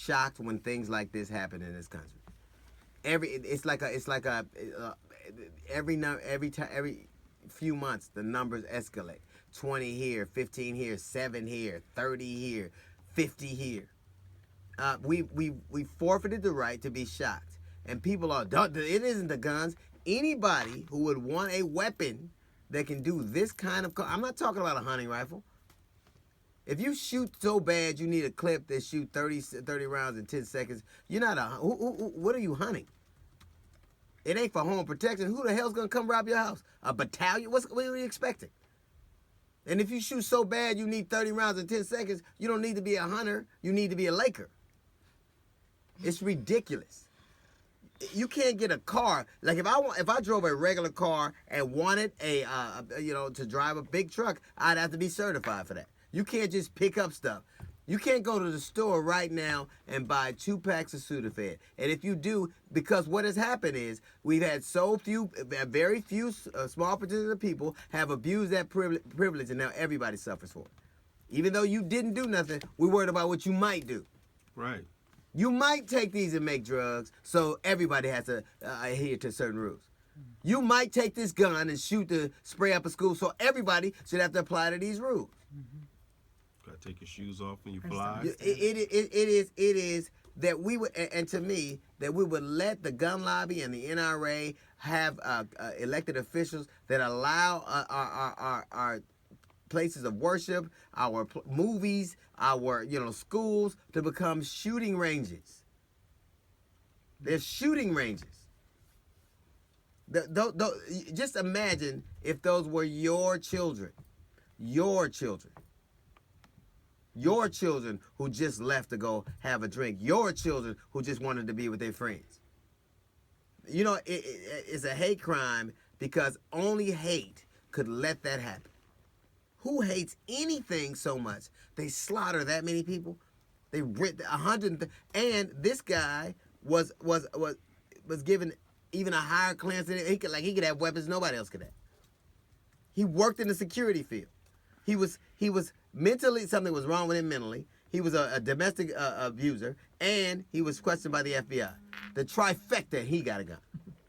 shocked when things like this happen in this country. Every few months the numbers escalate. 20 here, 15 here, 7 here, 30 here, 50 here. We forfeited the right to be shocked, and people are. It isn't the guns. Anybody who would want a weapon that can do this kind of. I'm not talking about a hunting rifle. If you shoot so bad you need a clip that shoot 30 rounds in 10 seconds, you're not a. What are you hunting? It ain't for home protection. Who the hell's gonna come rob your house? A battalion? What are you expecting? And if you shoot so bad you need 30 rounds in 10 seconds, you don't need to be a hunter. You need to be a Laker. It's ridiculous. You can't get a car. Like if I drove a regular car and wanted to drive a big truck, I'd have to be certified for that. You can't just pick up stuff. You can't go to the store right now and buy 2 packs of Sudafed. And if you do, because what has happened is we've had very few small percentage of people have abused that privilege, and now everybody suffers for it. Even though you didn't do nothing, we're worried about what you might do. Right. You might take these and make drugs, so everybody has to adhere to certain rules. You might take this gun and spray up a school, so everybody should have to apply to these rules. Mm-hmm. Gotta take your shoes off when you fly. It is that we would, and to me, that we would let the gun lobby and the NRA have elected officials that allow our places of worship, our movies, our schools to become shooting ranges. They're shooting ranges. Just imagine if those were your children who just left to go have a drink, your children who just wanted to be with their friends. It's a hate crime because only hate could let that happen. Who hates anything so much? They slaughter that many people. They ripped 100, and this guy was given even a higher clearance than he could have weapons nobody else could have. He worked in the security field. He was mentally, something was wrong with him mentally. He was a domestic abuser, and he was questioned by the FBI. The trifecta, he got a gun.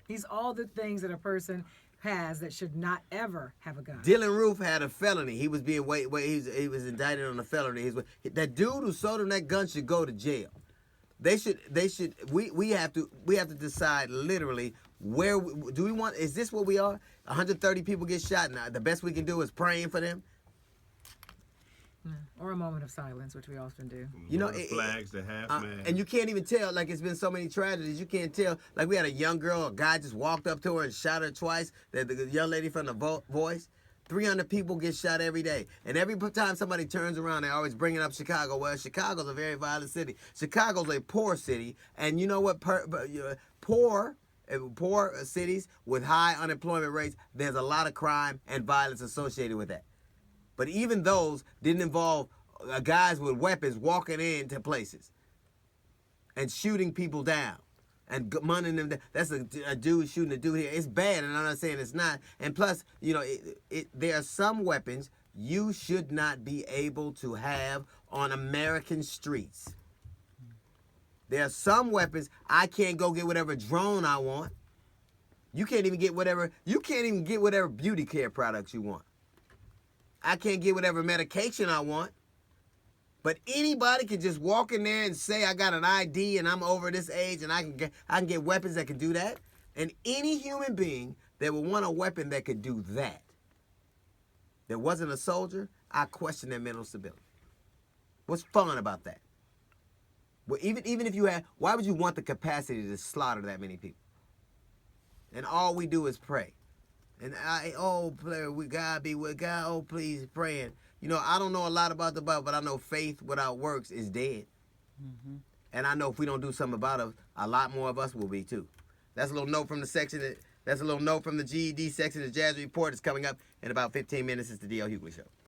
He's all the things that a person has that should not ever have a gun. Dylan Roof had a felony. He was being he was indicted on a felony. That dude who sold him that gun should go to jail. We have to decide literally where do we want. Is this what we are? 130 people get shot, and the best we can do is praying for them. Or a moment of silence, which we often do. Flags, the half man. And you can't even tell, like it's been so many tragedies, you can't tell. Like we had a young girl, a guy just walked up to her and shot her twice, the young lady from the Voice. 300 people get shot every day. And every time somebody turns around, they're always bringing up Chicago. Well, Chicago's a very violent city. Chicago's a poor city. And you know what? Poor cities with high unemployment rates, there's a lot of crime and violence associated with that. But even those didn't involve guys with weapons walking into places and shooting people down and munning them down. That's a dude shooting a dude here. It's bad, and I'm not saying it's not. And plus, there are some weapons you should not be able to have on American streets. There are some weapons I can't go get whatever drone I want. You can't even get whatever beauty care products you want. I can't get whatever medication I want. But anybody can just walk in there and say, I got an ID and I'm over this age and I can get weapons that can do that. And any human being that would want a weapon that could do that wasn't a soldier, I question their mental stability. What's fun about that? Well, even if you had, why would you want the capacity to slaughter that many people? And all we do is pray. And we gotta be with God. Oh, please, praying. I don't know a lot about the Bible, but I know faith without works is dead. Mm-hmm. And I know if we don't do something about it, a lot more of us will be too. That's a little note from the section. That's a little note from the GED section. The Jazz Report is coming up in about 15 minutes. It's the D.L. Hughley Show.